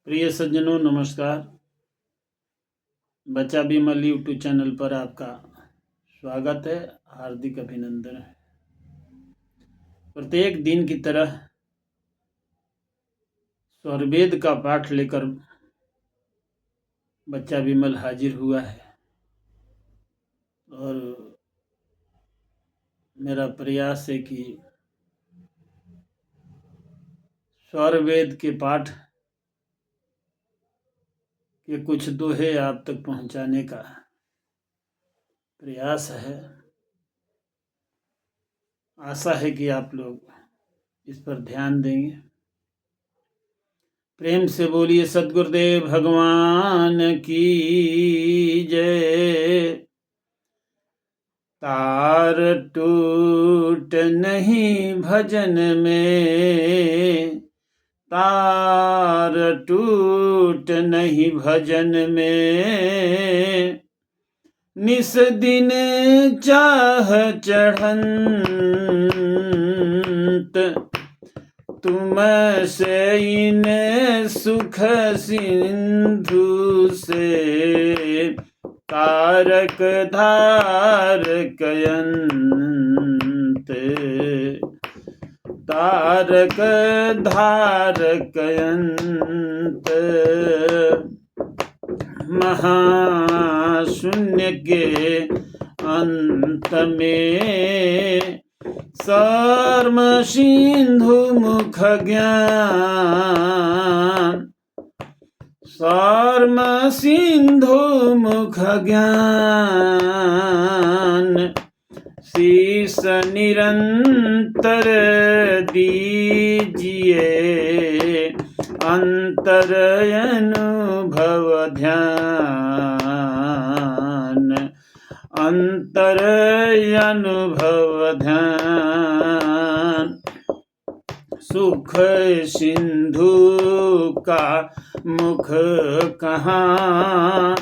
प्रिय सज्जनों नमस्कार। बच्चा बिमल यूट्यूब चैनल पर आपका स्वागत है, हार्दिक अभिनंदन है। प्रत्येक दिन की तरह स्वरवेद का पाठ लेकर बच्चा बिमल हाजिर हुआ है और मेरा प्रयास है कि स्वरवेद के पाठ के कुछ दोहे आप तक पहुंचाने का प्रयास है। आशा है कि आप लोग इस पर ध्यान देंगे। प्रेम से बोलिए सद्गुरुदेव भगवान की जय। तार टूट नहीं भजन में, तार टूट नहीं भजन में, निस दिन चाह चढ़ंत, तुम से इन सुख सिंधु से, तारक धारकयंत, तारक धारकयंत। महाशून्य के अंत में सर्म सिंधु मुख ज्ञान, सर्म सिंधु मुख ज्ञान, शीस निरंतर दीजिए, अंतर अनुभव ध्यान, अंतर अनुभव ध्यान। सुख सिंधु का मुख कहाँ,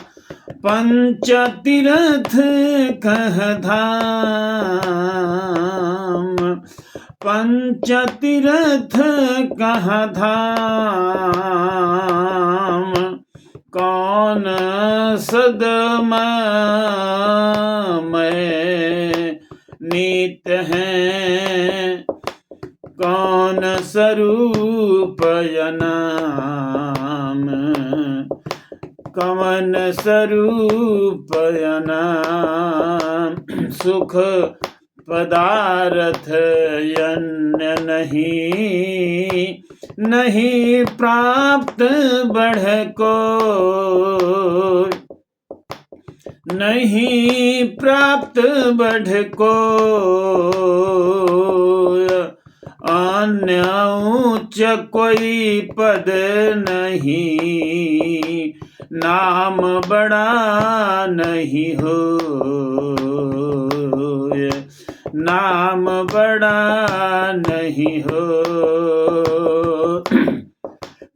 पंच तीर्थ कह धाम, पंच तीर्थ कह धाम। कौन सदमय नित्य हैं, कौन स्वरूप नाम, कवन स्वरूप नाम। सुख पदार्थ अन्य नहीं, नहीं प्राप्त बढ़ को, नहीं प्राप्त बढ़ को। अन्य उच्च कोई पद नहीं, नाम बड़ा नहीं हो, नाम बड़ा नहीं हो।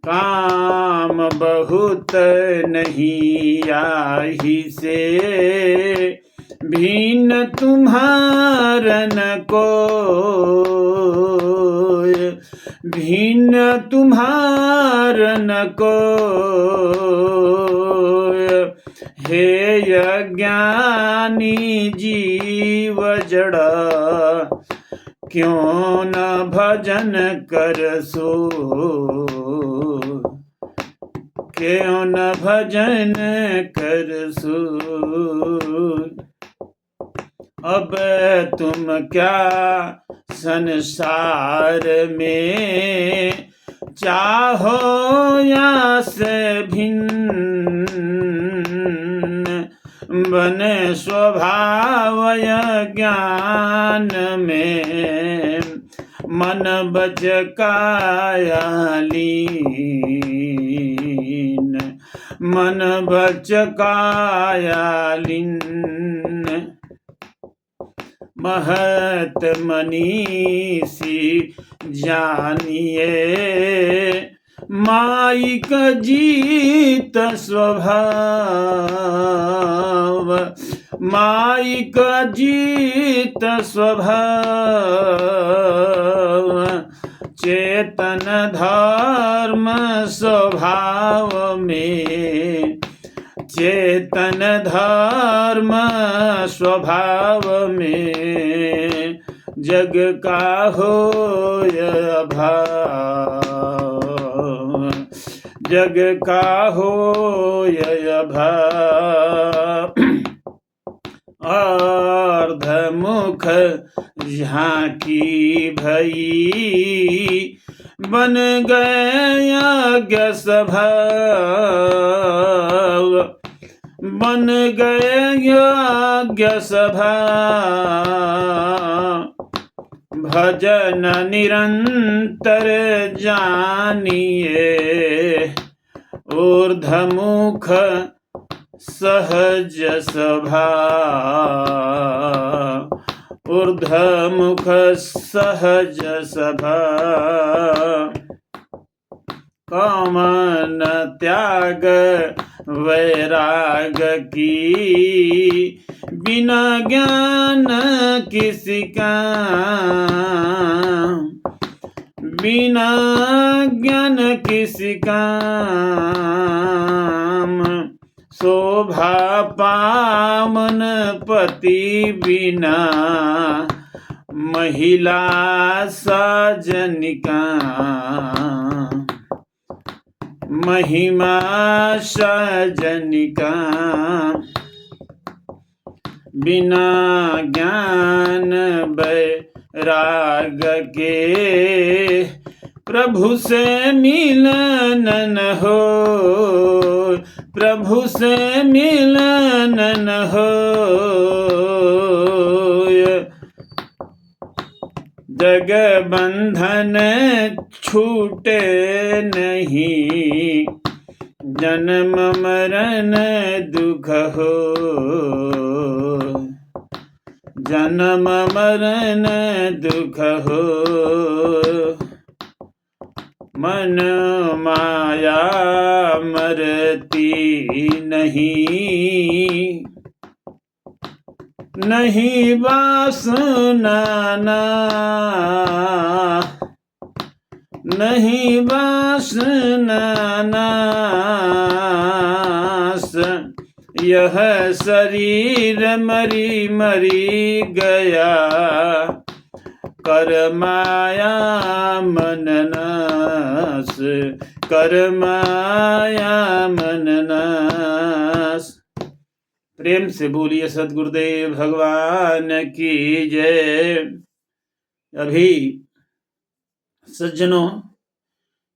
काम बहुत नहीं आही से, भिन्न तुम्हारन को, भिन्न तुम्हारन को। हे अज्ञानी जीव जड़ा, क्यों न भजन कर सो, क्यों न भजन कर सो। अब तुम क्या संसार में चाहो या से भिन्न, बने स्वभाव ज्ञान में, मन बच काया लीन, मन बच काया लीन। महत मनीषी जानिए, माइक जीत स्वभाव, माइक जीत स्वभाव। चेतन धर्म स्वभाव में, चेतन धर्म स्वभाव में, जग का होय अभाव, जग का होय अभाव। अर्धमुख झांकी भई, बन गए यज्ञ सभा, बन गए यज्ञ सभा। भजन निरंतर जानिए, ऊर्ध्वमुख सहज सभा, ऊर्ध्वमुख सहज सभा। कामन त्याग वैराग की, बिना ज्ञान किसी का, बिना ज्ञान किसी काम। शोभा पावन पति बिना, महिला साजनिका, महिमा साजनिका। बिना ज्ञान वैराग के, प्रभु से मिलन न हो, प्रभु से मिलन न हो। जग बंधन छूटे नहीं, जन्म मरण दुख हो, जन्म मरण दुख हो। मन माया मरती नहीं, नहीं वासना नहीं वासना नाश। यह शरीर मरी मरी गया, कर माया मन नाश, कर माया मन नाश। प्रेम से बोलिए सद्गुरुदेव भगवान की जय। अभी सज्जनों,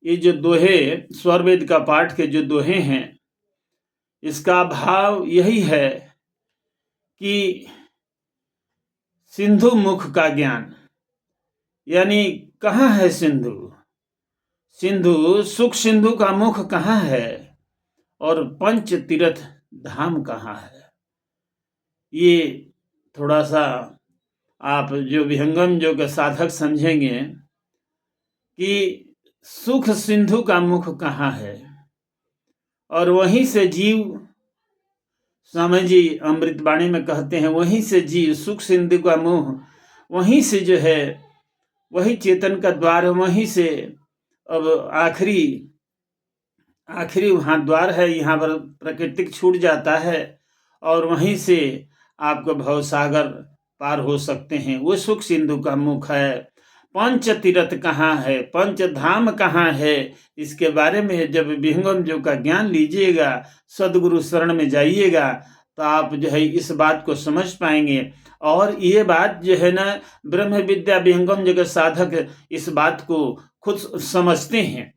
ये जो दोहे स्वरवेद का पाठ के जो दोहे हैं, इसका भाव यही है कि सिंधु मुख का ज्ञान, यानी कहाँ है सिंधु, सिंधु सुख सिंधु का मुख कहाँ है और पंच तीर्थ धाम कहाँ है। ये थोड़ा सा आप जो विहंगम योग साधक समझेंगे कि सुख सिंधु का मुख कहाँ है, और वहीं से जीव, स्वामी जी अमृतवाणी में कहते हैं, वहीं से जीव सुख सिंधु का मुख, वहीं से जो है वही चेतन का द्वार, वहीं से अब आखिरी वहाँ द्वार है, यहाँ पर प्राकृतिक छूट जाता है और वहीं से आपको भवसागर पार हो सकते हैं। वो सुख सिंधु का मुख है। पंच तीर्थ कहाँ है, पंच धाम कहाँ है, इसके बारे में जब विहंगम योग का ज्ञान लीजिएगा, सदगुरु शरण में जाइएगा, तो आप जो है इस बात को समझ पाएंगे। और ये बात जो है ना, ब्रह्म विद्या विहंगम जगत साधक इस बात को खुद समझते हैं।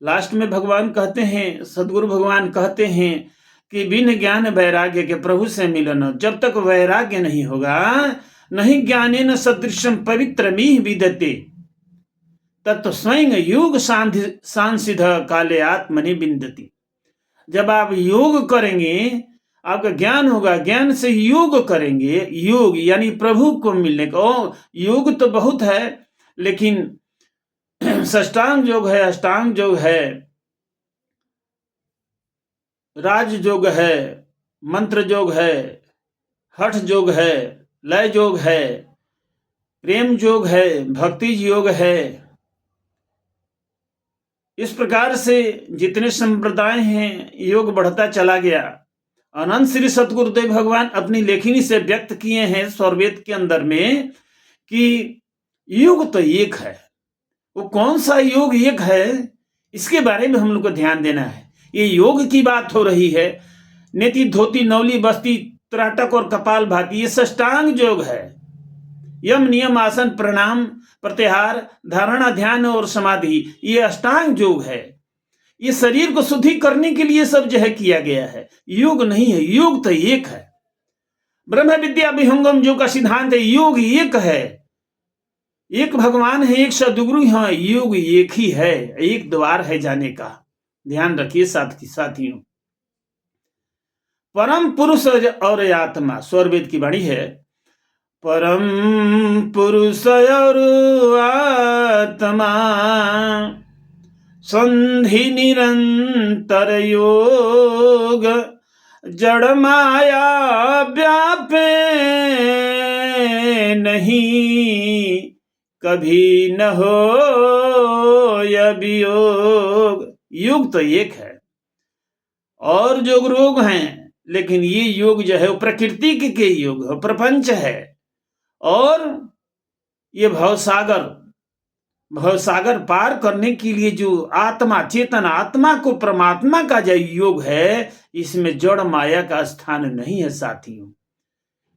लास्ट में भगवान कहते हैं, सदगुरु भगवान कहते हैं कि बिन ज्ञान वैराग्य के प्रभु से मिलन। जब तक वैराग्य नहीं होगा, नहीं ज्ञानेन सदृशम पवित्रमिह विदते, तत्व स्वयं योग सांसिध काले आत्मनि विन्दति। जब आप योग करेंगे, आपका ज्ञान होगा, ज्ञान से योग करेंगे, योग यानी प्रभु को मिलने का। योग तो बहुत है, लेकिन षष्टांग योग है, अष्टांग योग है, राज योग है, मंत्र योग है, हठ योग है, लय योग है, प्रेम योग है, भक्ति योग है, इस प्रकार से जितने संप्रदाय हैं योग बढ़ता चला गया। अनंत श्री सतगुरुदेव भगवान अपनी लेखनी से व्यक्त किए हैं स्वरवेद के अंदर में कि योग तो एक है। वो कौन सा योग एक है, इसके बारे में हम लोग को ध्यान देना है। ये योग की बात हो रही है। नेति धोती नौली बस्ती त्राटक और कपाल भाती, ये साष्टांग योग है। यम नियम आसन प्रणाम प्रत्याहार धारणा ध्यान और समाधि, ये अष्टांग योग है। ये शरीर को शुद्धि करने के लिए सब जो है किया गया है, योग नहीं है। योग तो एक है। ब्रह्म विद्या विहंगम योग का सिद्धांत है, योग एक है। एक भगवान है, एक सदगुरु है, योग एक ही है, एक द्वार है जाने का। ध्यान रखिए साथियों। परम पुरुष और आत्मा, स्वरवेद की वाणी है, परम पुरुष और आत्मा संधि निरंतर योग, जड़ माया व्यापे नहीं, कभी न हो वियोग। योग तो एक है और जो रोग हैं, लेकिन ये योग जो है वो प्रकृति के योग है, प्रपंच है। और ये भवसागर पार करने के लिए जो आत्मा, चेतन आत्मा को परमात्मा का जो योग है, इसमें जड़ माया का स्थान नहीं है साथियों।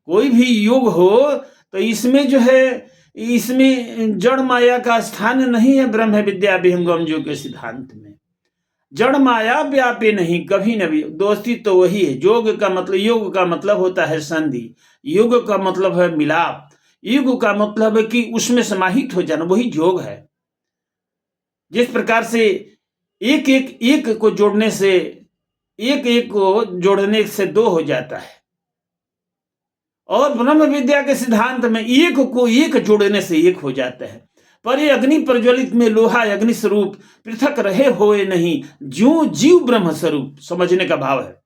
कोई भी योग हो तो इसमें जो है, इसमें जड़ माया का स्थान नहीं है। ब्रह्म विद्या विहंगम योग के सिद्धांत में जड़ माया व्यापे नहीं, कभी न भी। दोस्ती तो वही है। योग का मतलब होता है संधि, योग का मतलब है मिलाप, योग का मतलब है कि उसमें समाहित हो जाना, वही योग है। जिस प्रकार से एक को जोड़ने से, एक को जोड़ने से दो हो जाता है, और ब्रह्म विद्या के सिद्धांत में एक को एक जोड़ने से एक हो जाता है। पर ये अग्नि प्रज्वलित में लोहा अग्नि स्वरूप, पृथक रहे होए नहीं, ज्यों जीव ब्रह्म स्वरूप, समझने का भाव है।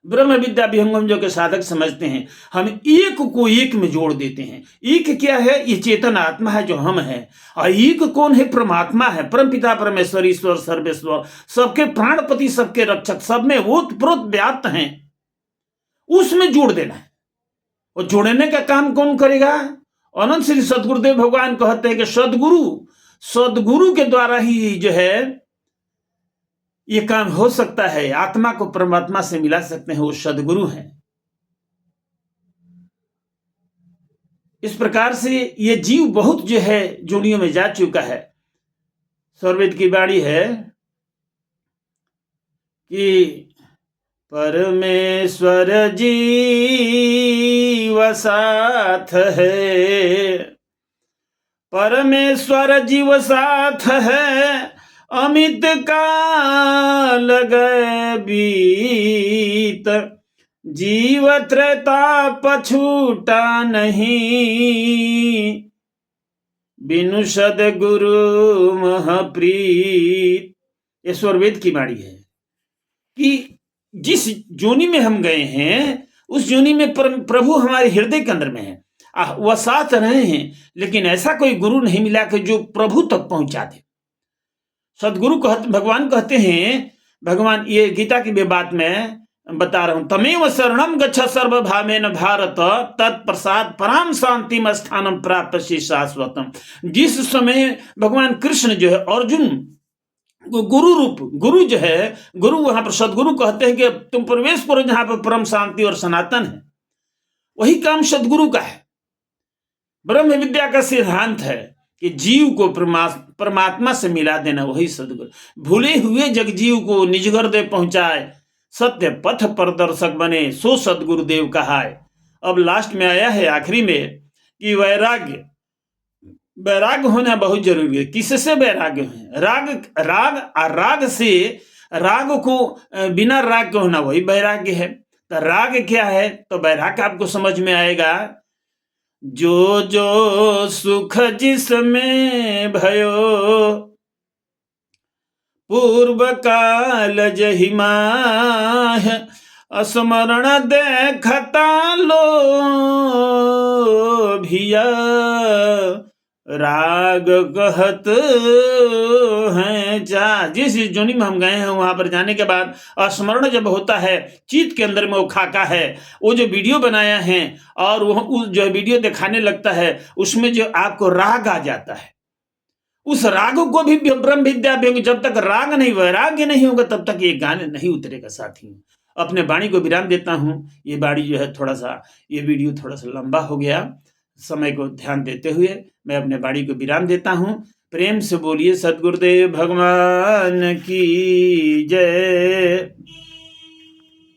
ब्रह्म विद्या विहंगम जो के साधक समझते हैं, हम एक को एक में जोड़ देते हैं। एक क्या है? ये चेतन आत्मा है जो हम हैं। और एक कौन है? परमात्मा है, परम पिता परमेश्वर ईश्वर सर्वेश्वर, सबके प्राणपति, सबके रक्षक, सब में ओतप्रोत व्याप्त हैं। उसमें जोड़ देना है। और जोड़ने का काम कौन करेगा? अनंत श्री सदगुरुदेव भगवान कहते हैं कि सदगुरु के द्वारा ही जो है ये काम हो सकता है। आत्मा को परमात्मा से मिला सकते हैं, वो सदगुरु हैं। इस प्रकार से ये जीव बहुत जो है जोड़ियों में जा चुका है। स्वरवेद की वाणी है कि परमेश्वर जीव साथ है, परमेश्वर जीव साथ है, अमित काल गए बीत, जीव त्रेता पछूटा नहीं, बिनु सद्गुरु महप्रीत। ये स्वरवेद की वाणी है कि जिस जोनी में हम गए हैं, उस जोनी में प्रभु हमारे हृदय के अंदर में है, वह साथ रहे हैं। लेकिन ऐसा कोई गुरु नहीं मिला कि जो प्रभु तक पहुंचा दे। सदगुरु भगवान कहते हैं, भगवान ये गीता की बात में बता रहा हूं, तमेव शरणम गच्छ सर्वभावेन भारत, तत्प्रसाद पराम शांतिम स्थानम प्राप्त शाश्वतम। जिस समय भगवान कृष्ण जो है अर्जुन गुरु रूप, गुरु जो है, गुरु वहां पर सदगुरु कहते हैं कि तुम प्रवेश करो जहां पर परम शांति और सनातन है। वही काम सदगुरु का है। ब्रह्म विद्या का सिद्धांत है कि जीव को परमात्मा से मिला देना, वही सदगुरु। भूले हुए जगजीव को निजगर दे पहुंचाए, सत्य पथ प्रदर्शक बने, सो सदगुरुदेव कहाय। अब लास्ट में आया है आखिरी में कि वैराग्य होना बहुत जरूरी है। किससे वैराग्य है? राग से, राग को बिना राग के होना, वही वैराग्य है। तो राग क्या है? तो वैराग्य आपको समझ में आएगा। जो जो सुख जिसमें भयो, पूर्व काल जहि माह, स्मरण देखता लो भिया, राग कहत हैं जा। जिस जोनी में हम गए हैं वहां पर जाने के बाद स्मरण जब होता है, चित्त के अंदर में वो खाका है, वो जो वीडियो बनाया है और वो जो वीडियो दिखाने लगता है, उसमें जो आपको राग आ जाता है, उस राग को भी ब्रह्म विद्या, जब तक राग नहीं वैराग्य नहीं होगा तब तक ये गाने नहीं उतरेगा साथी। अपने वाणी को विराम देता हूँ। ये वाणी जो है थोड़ा सा, ये वीडियो थोड़ा सा लंबा हो गया, समय को ध्यान देते हुए मैं अपने वाणी को विराम देता हूँ। प्रेम से बोलिए सद्गुरुदेव भगवान की जय।